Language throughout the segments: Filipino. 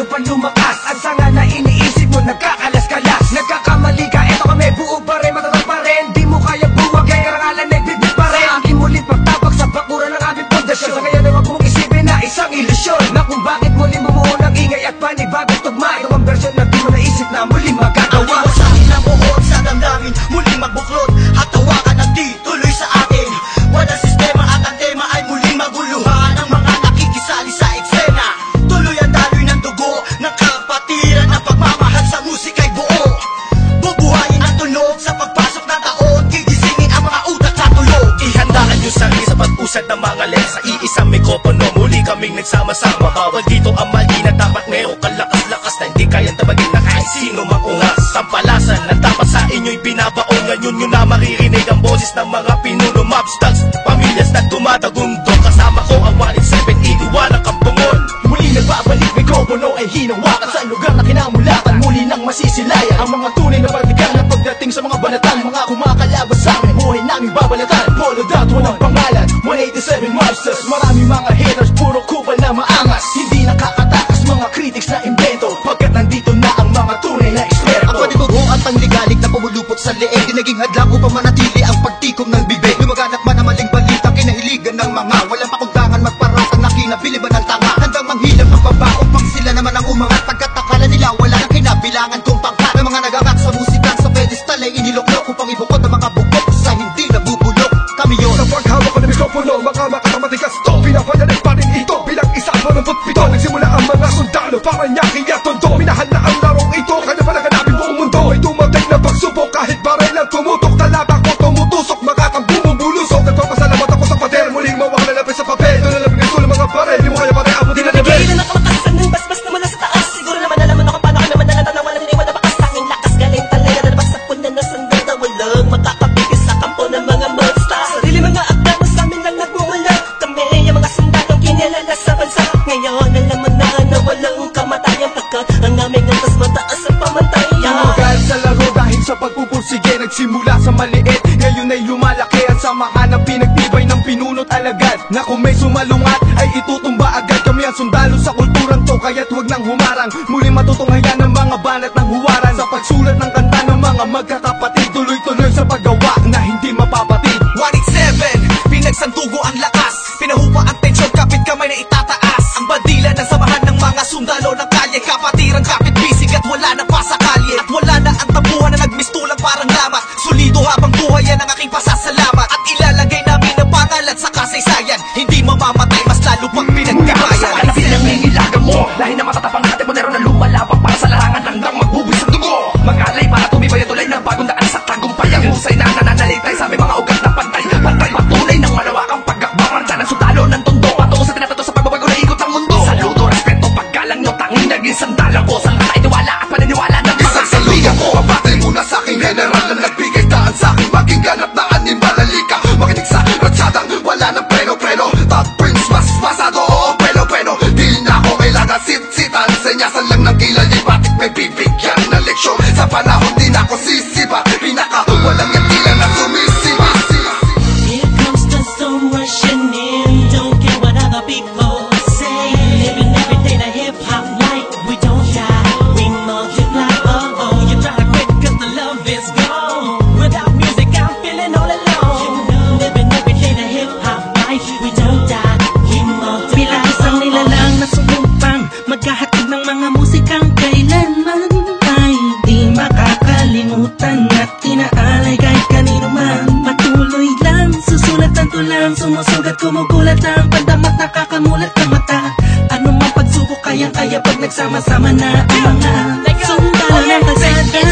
pa lumakas. Ang sanga na iniisip mo nagkakalas-kalas. Nagkakamali ka, eto kami, buo pa rin, matatag pa rin. Di mo kaya buwag, kaya karangalan nagbibig pa rin. Aking mulit magtabak sa bakuran ng aming pundasyon. Sa ngayon ay wag mong isipin na isang ilusyon, na kung bakit muli bumuo ng ingay at panibagong tugma. Ito ang version na di mo naisip na muli magagawa. Ang sa akin ang buhod sa damdamin, muling magbuklod at tawakan ng di tuloy sa atin. Walang sistema at ang tema ay muling maguluhan. Ang mga nakikisali sa eksena, tuloy ang daloy ng dugo ng kapatiran. Ang pagmamahal sa musika'y buo, bubuhayin ang tunog sa pagpasok ng taon. Gigisingin ang mga utak sa tulog. Ihandaan nyo sarili sa pag-usad ng mga lens. Sa iisang mikropono, muli kaming nagsama-sama. Bawal dito ang mali na dapat mayroong kalakas-lakas na hindi kayang tabagin na kahit sino makungas. Tampalasan na dapat sa inyo'y binabaon. Ngayon nyo na maririnig ang boses ng mga pinuno, mobsters, pamilyas na dumadagundong. Kasama ko ang 187, iniwanan kang bungon. Muli nagbabalik, mikropono ay hinawakan sa lugar na kinamulatan. Muli nang masisilayan ang mga tunay na partikan na pagdating sa mga banatan. Mga kumakalaban sa amin, buhay namin babalatan. Polo dot, walang pangalan, 187 Mobsters. Maraming mga haters, puro kupal na maangas. Hindi nakakatakas mga critics na invento, pagkat nandito na ang mga tunay na eksperto. Ang panibugo at panligalig na pumulupot sa leeg, di naging hadlang upang manatili ang pagtikom ng bibig. Lumaganap man ang maling balita, kinahiligan ng mga walang pakundangan, magparasang na kinabili ba ng tanga. Handang manghilap ang baba upang sila naman ang umangat, pagkat akala nila wala nang kinabilangan kung pangkat. Ang mga nagangat sa musika sa pedestal ay iniloklok upang ibukod ang mga bukok sa hindi nabubulok. Kami yun. Sa paghawak ko ng mikropono, mga makatamatigas to, pinapayanig pa rin ito bilang isa pa ng putpito. Nagsimula ang mga sundalo para nyaki at tondo. Minahal na ang larong ito, kanya pa naganapin buong mundo. Ay tumating na pagsubok kahit baril lang tumutok. Talaba ko tumutusok, makakang bumubulusok. Nagpapasalamat ako sa pader, muling mawak na lapis sa papel. Doon na labing ito ng mga baril, di mo kaya pare abutin na label. Bigay na nakamakasan ng basbas na mula sa taas. Siguro naman alam mo na kung paano kami manalatan na walang iniwan na bakas. Tanging lakas galing talaga na nabas sa punan na sandal na walang makakapigil sa kampo ng mga monsters. Sarili mga akta na sa amin lang nagmumula. Kami yung mga sundalong kinilala sa bansa. Ngayon alam mo na walang kamatayan, pagkat ang aming antas mataas ang pamantayan. Tumagal sa laro dahil sa pagpupursige, nagsimula sa maliit, ngayon ay lumalaki. At samahan ang pinagtibay ng pinunot alagad, na kung may sumalungat ay itutumba agad. Kami ang sundalo sa kulturang to, kaya't huwag nang humarang. Muli matutunghayan ng mga banat ng huwaran, sa pagsulat ng kanta ng mga magkakapatid. Tuloy-tuloy sa paggawa na hindi mapapatid. 187, pinagsantugo ang lakas, pinahupa ang tensyon, kapit kamay na itataas. Ang bandila ng samahan ng mga sundalo ng kalye, kapatiran, kapit bisig at wala na pa sa kalye. At wala na ang tabuhan na nagmistulang parang lamat. Solido habang buhay yan ang aking pasasalamat. At ilalagay namin ang pangalan sa kasaysayan, hindi mamamatay, mas lalo pang pinagtibayan. Ang pinangingilagan mo, lahi na matatapang natin mo meron na lumalabang para sa larangan hanggang magbubuwis ang dugo. Mag-alay para tumibay at tulay ng bagong daan sa tagumpay. Ang husay na nananalitay sa aming mga ugat na pantay. Pantay patunay ng malawakang pagkakbang. Marcha ng sundalo ng tondo, patungo sa tinatato sa pagbabago na ikot ang mundo. Saludo, respeto, paggalang nyo, tanging naging sandalan ko. Sa lahat ay tiwala at paniniwala ng mga Saludo ko, abate muna sa aking general na nagbigay daan sa aking maging ganap na animalalika. Makinig sa ratsadang wala ng preno-preno. Top Prince, mas masado, oo, peno-peno. Di na ako kailangan sit-sitan, senyasan lang ng kilay. Batik may bibigyan na leksyon, sa panahon di na ako sisipa. Pinaka walang yakila na sumisipa. Here comes the storm rushing in. Don't care what other people say. Living every day the hip hop life. We don't die, we multiply. Oh oh, you try to quit 'cause the love is gone. Without music I'm feeling all alone. Living every day the hip hop life. We don't die, we multiply. Bilang isang nilalang na sumupang maghahatid ng mga musikang kailanman ay di makakalimutan at inaalay kahit kanino man. Patuloy lang, susulat ang tulang, sumusugat, kumugulat ang pandamat, nakakamulat ng mata. Ano mang pagsubok kayang-kaya pag nagsama-sama na ang mga sundalo ng kasada.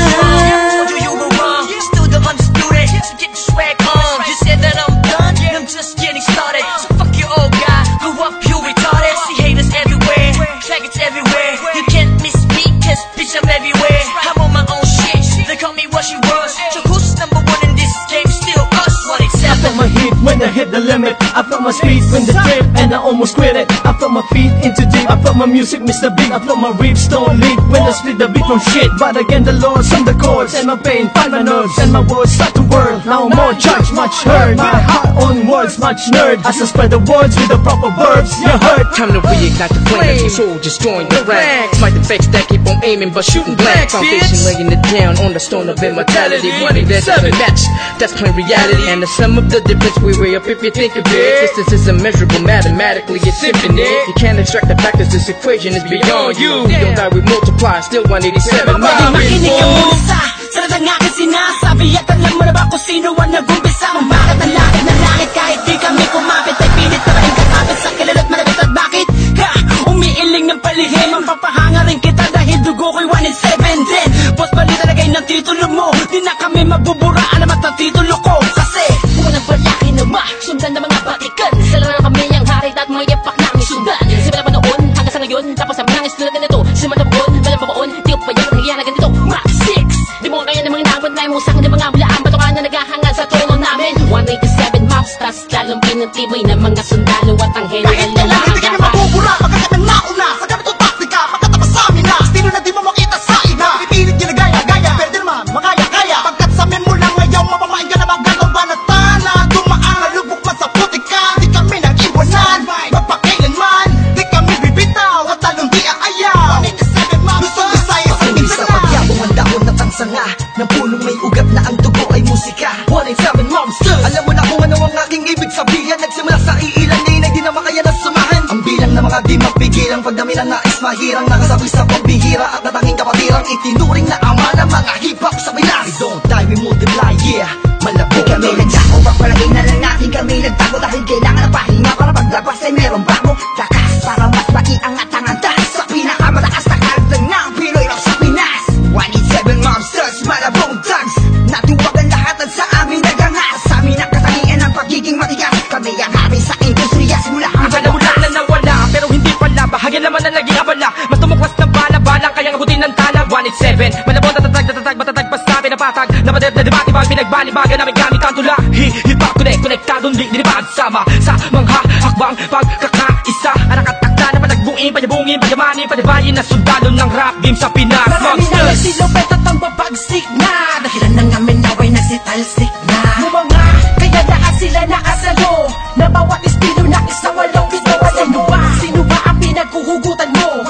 Told you were wrong, still the undisputed. So get your swag on. You said that I'm done, I'm just getting started. So fuck your old guy, grew up you retarded. See haters everywhere, faggots everywhere. You can't miss me, 'cause bitch I'm everywhere. I'm on my own shit, they call me what she was. So who's number one in this game? Still us, 187. heat when I hit the limit. I felt my speed when the trip and I almost quit it. I felt my feet into deep. I felt my music miss the beat. I felt my ribs don't leak when I split the beat from shit. But again the Lord's on the chords and my pain find my nerves and my words start to whirl. Now more judge, much heard. My heart on words, much nerd. As I spread the words with the proper verbs, you heard. Time to reignite the flame. Your soul just join the ranks. Fight the fakes that keep on aiming but shooting blank. Foundation laying it down on the stone of immortality. Money that doesn't match, that's plain reality. And the sum of the difference we weigh up if you think of it. Distance is immeasurable, mathematically it's infinite. You can't extract the factors, this equation is beyond you. You don't die, we multiply, still 187 miles. Makinig ka muna sa saladang aking sinasabi. At alam mo na ba kung sino ang nag-umpisa? Kung bakit ang langit na langit kahit di kami kumapit ay pilit na rin kakapit sa kilala't malabit. At bakit ka umiiling ng palihim? Ang papahanga rin kita dahil dugo ko'y 187 din. Boss balita lagay ng titulo mo, di na kami mabuburaan naman ng titulo ko. Kasi walang balaki na sundan ng mga batikan. Sila na kami ang hari at mga yapak na aming sundan. Simula pa noon hanggang sa ngayon, tapos ang nangis tulad ganito. Simula pa noon, walang pabaon, di ko pa yan nangyayari na ganito. Max 6, di mo kaya ng mga nawad na imusang ng mga bulaan. Bato ka na naghahangad sa trono namin. 187 maps, tas lalong pinatibay ng mga sundalo at ang henyo. Kahit kailan hindi kami mabubura, pagkat ng nauna sa ganitong taktika, pagkatapos sa amin na estilo na di mo makita sa ina. Pipilit ginagaya-gaya, pwede naman makaya-kaya. Pagkat sa amin mo lang ngayon, mapamain ka na magagawa na tana. Dumaan na lubok man sa putika, di kami nag-iwanan. Mapakailanman, di kami bibitaw at talong di aayaw. 187 maps, Luzon, Visayas, at Hindi sa pagyabong ang dahon at ang sanga ng punong may ugat na ang dugo ay musika. 187 monsters. Alam mo na kung ano ang aking ibig sabihin. Nagsimula sa iilan na di na makaya na sumahan. Ang bilang ng mga di mapigil ang pagdami ng nais mahirang nakasabi sa pambihira at natanging kapatirang itinuring na ama ng mga hip-hop sa Pinas. We don't die, we multiply, yeah. Malabo Kami nagdako, pagpalagay na lang natin kami nagtago. Dahil kailangan ng pahinga para paglabas ay meron bago. Lakas para mas maiangat ang andas sa pinakamataas na karagdag ng Pinoy rock sa Pinas. 187 monsters, malabong thugs. Natuwag ang lahat at sa amin nagangas. Sa amin ang katangian ng pagiging matigas. Kami ang hari sa industriya simula ang Iba na mula na nawala, pero hindi pala. Bahagi naman na naging abala. Mas tumuklas ng bala-bala, kayang abutin ng tala. 187, malabong tatatag, matatag, basta pinapatag. Napader na debate, bang pinagbalibagan namin gamit ang tula. Hip-hop connect, konektadong dinibag. Sama sa mga hakbang pagkakaisa. Anakatakta na panagbuin, panyabungin, panyamanin, panibayin na sundalo ng rap game sa Pinas. marami na nagsilupet at ang babagsik na. Dahilan ng amin naway nagsitalsik na. Mga kaya lahat sila nakasalo na bawat estilo na isang walong ginawa. Sino ba ang pinaghuhugutan mo?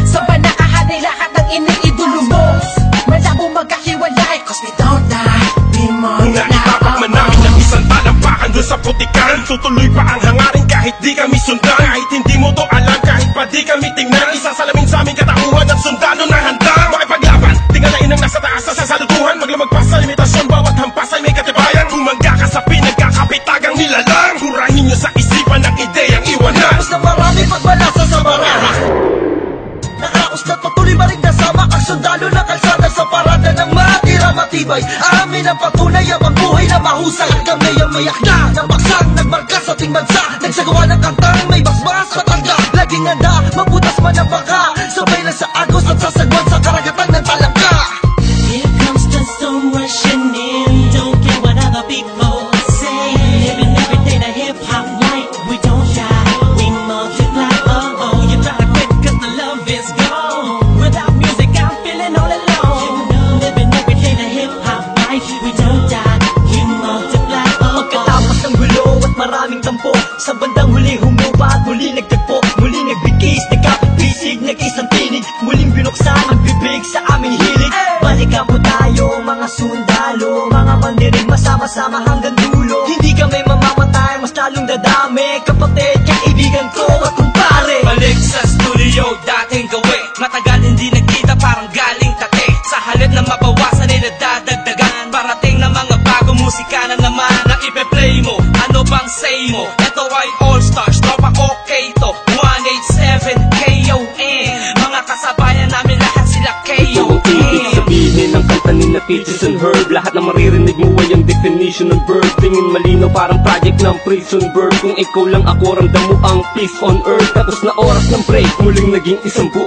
Sa ba nakahanay lahat ng iniidolo mo? Malabo magkahiwalay cause we don't die, we Una itapak man namin ng isang talampakan doon sa putikan. Tutuloy pa ang hangarin kahit di kami sundan. Kahit hindi mo to alam, kahit pa di kami tingnan. Isasalamin sa aming katauhan ng sundalo na handa makipaglaban. Tingalain ang nasa taas sa sasalutuhan. Maglamag pa sa limitasyon, bawat hampas ay may katibayan. Bumangga ka sa pinagkakapitagang nilalang. Hurahin nyo sa isipan ang ideyang iwanan. na marami pagbalasa sa marama. Nakaos na patuloy maring nasama ang sundalo na kalsada sa parada ng matira matibay. Amin ang patunay ang buhay na mahusay. Kami ang mayak na napaksang nagmarka sa ating bansa. Nagsagawa ng kantang may basbas matanda. Laging handa, mabutas man ang baka. Sabay lang sa agos at sasagwan sa karagatan ng talangka. Here comes the storm rushing in. Don't care what other people say. Living every day the hip hop life. We don't shy, we multiply. Oh, you try to quit cause the love is gone. Without music I'm feeling all alone. Living every day the hip hop life. We don't die, we multiply. Pagkatapos ng gulo at maraming tampo, sa bandang huli humupa at muli nagtagpo. Muli nagbigis, nagkapit-bisig, nag-isang tinig. Muling binuksan ang bibig sa aming hilig. Balikan po tayo mga sundalo, mga mandinig masama-sama hanggang dulo. Hindi kami mamamatay, mas lalong dadami. Kapatid, kaibigan ko at kumpare. Balik sa studio, dating gawi. Matagal hindi nagkita, parang galing tate. Sa halip na mabawasan ay nadadagdagan. Parating na mga bagong musika na naman ang ipe-play mo. Ano bang say mo? Ito ay All Stars, tropa okay to 187 KON. Mga kasabayan namin lahat sila KON. Ibig sabihin ng kanta ni na Peaches and Herb. Lahat na maririnig mo ay ang definition ng verb. Tingin malino parang project ng prison verb. Kung ikaw lang ako, ramdam mo ang peace on earth. Tapos na oras ng break, muling naging isang buo.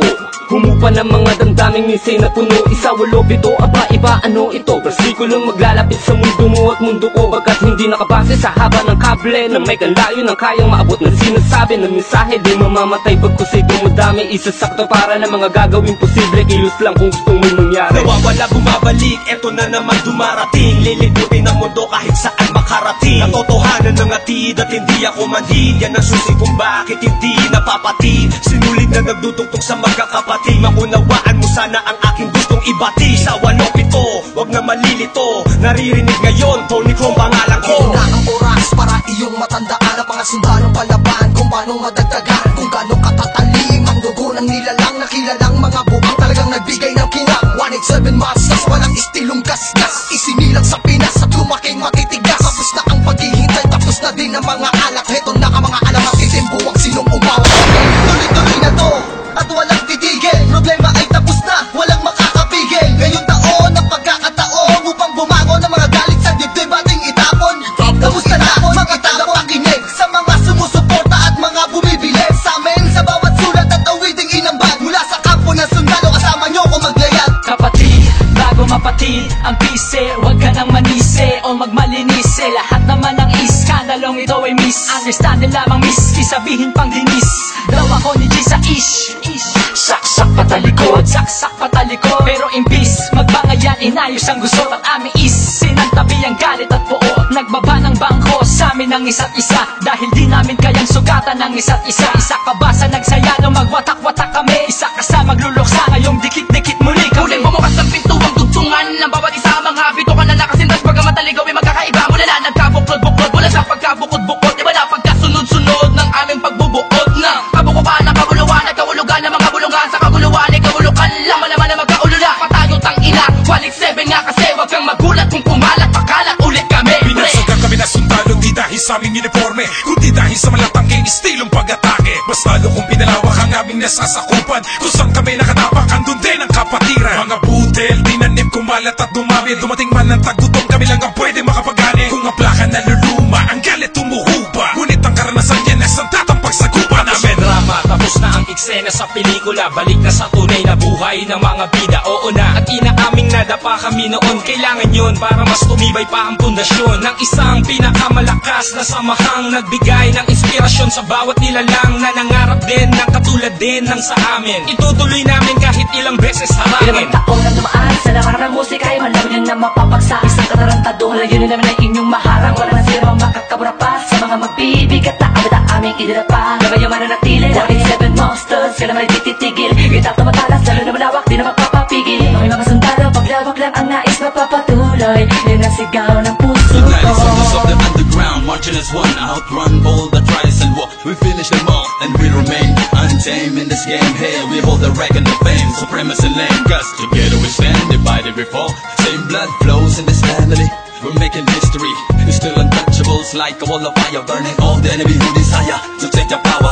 Humupa ng mga damdaming minsan na puno. Isa, walo, pito, aba, iba, ano ito? Versikulong maglalapit sa mundo mo at mundo ko, bagkat hindi nakabase sa haba ng kable na may kalayo ng kayang maabot ng sinasabi ng mensahe. Di mamamatay pagkusay dumudami, isasakto para na mga gagawin posible. Kilos lang kung gustong may mangyari. Nawawala, bumabalik, eto na naman dumarating. Lilibutin ang mundo kahit saan makarating. Natotohanan ng atid at hindi ako manhid. Yan ang susi kung bakit hindi napapatid. Sinulid na nagdudugtog sa magkakapatid. Maunawaan mo sana ang aking gustong ibati. Sa 8-7, wag na malilito. Naririnig ngayon, Tony Chrome pangalan ko. Ito na ang oras para iyong matandaan ang mga sundalong palaban, kung paano madagdagan, kung gaano katatalim ang dugo ng nilalang na kilalang mga buang talagang nagbigay ng kinang. 187 Masters, walang istilong gasgas, isinilang sa Pinas at lumaking matitigas. Tapos na ang paghihintay, tapos na din ang mga alak. Heto na ka mga alam at titimbuwang sinong umawa. Tuloy-tuloy na to at walang titigil. Problema ay tapos na, walang makakapigil. Ngayong taon ang pagkakataon upang bumangon ng mga galit sa dibdib ating itapon. Kamusta na mga tagapakinig sa mga sumusuporta at mga bumibili sa amin sa bawat sulat at awiding inambag mula sa kampo ng sundalo. Kasama nyo ko maglayag. Kapatid, bago mapatid ang pise, huwag ka nang manise o magmalinise. Lahat naman ng iskandalong ito ay misunderstanding lamang, sabihin pang dinis. Daw ako ni G sa ish. Saksak patalikod, saksak patalikod. Pero imbis magbangayan, inayos ang gusto at aming sinantabi ang galit at buo. Nagbaba ng bangko sa amin ng isa't isa, dahil di namin kayang sugatan ng isa't isa. Isa ka ba sa nagsaya no magwatak-watak kami? Isa ka sa magluluksa ngayong dikit-dikit muli kami. Muling bumukas ng pinto ang tugtungan ng bawat isa. Mga bito ka na nakasintas, pagkamat aligaw ay magkakaiba. Mula na nagkabuklod-buklod, mula sa pagkabukod-bukod, iba na pagkasunod-sunod ng aming pagbubuod na kabukupan ng kaguluhan at kahulugan ng mga bulungan. Sa kaguluhan ay kahulukan lang, malaman na magkaulula. Patayo tang ina, 187 nga kasi wag kang magulat kung kumalat, pakalat ulit kami. Binasagan kami na sundalo, di dahil sa aming uniforme, kundi dahil sa malatangking estilong pag-atake. Mas lalo kung pinalawak ang aming nasasakupan, kung saan kami nakatapak, andun din ang kapatiran. Mga budel, dinanip, kumalat at dumami. Dumating man ang tagutong, kami lang ang pwede makapagani. Kung ang plaka naluluma, ang galit tumuhupa. Ngunit ang karanasan yan ay santatang pagsagupa namin. Drama, tapos na ang eksena sa pelikula. Balik na sa tunay na buhay ng mga bida. Oo na, at inaaming nadapa kami noon. Kailangan yun para mas tumibay pa ang pundasyon ng isang pinakamalakas na samahang nagbigay ng inspirasyon sa bawat nilalang na nangarap din ng katulad din ng sa amin. Itutuloy namin kahit ilang beses harangin. Ilang taon na dumaan sa lakarap ng musika ay malam nyo na mapapagsa. Isang katarantadong layunin namin ay inyong maharang. Wala man sila makakabura pa sa mga magbibigat na awit ang aming idinapa. Gabayang mananatili, 187 Monsters, kailan may tititigil. Itap na matalas, lalo na malawak, di na magpapapigil. May mga sundalo, paglawak lang ang nais mapapatuloy. Yun ang sigaw ng puso The ko. gladiators of the underground, marching as one, outrun all the trials and war. We finish them all, and we remain untamed in this game. Here we hold the record of fame, supremacy lame. Cause together we stand, divided we fall. Same blood flows in this family. We're making history, we're still untouchables, like a wall of fire, burning all the enemy who desire to take the power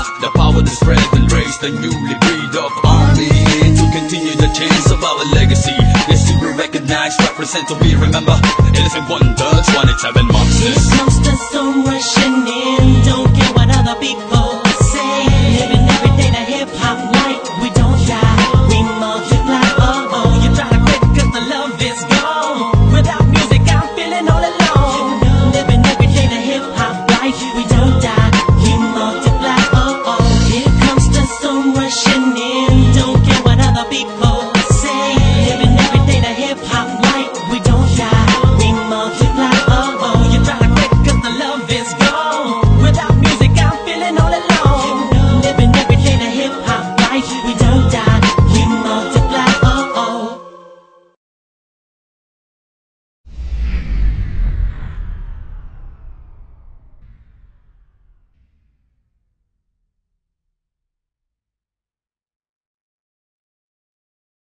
to spread and raise the newly breed of army, to continue the chains of our legacy. Yes, to be recognized, represent, to be remembered. Elephant Wonders, 187 Monsters. Here comes the storm rushing in. Don't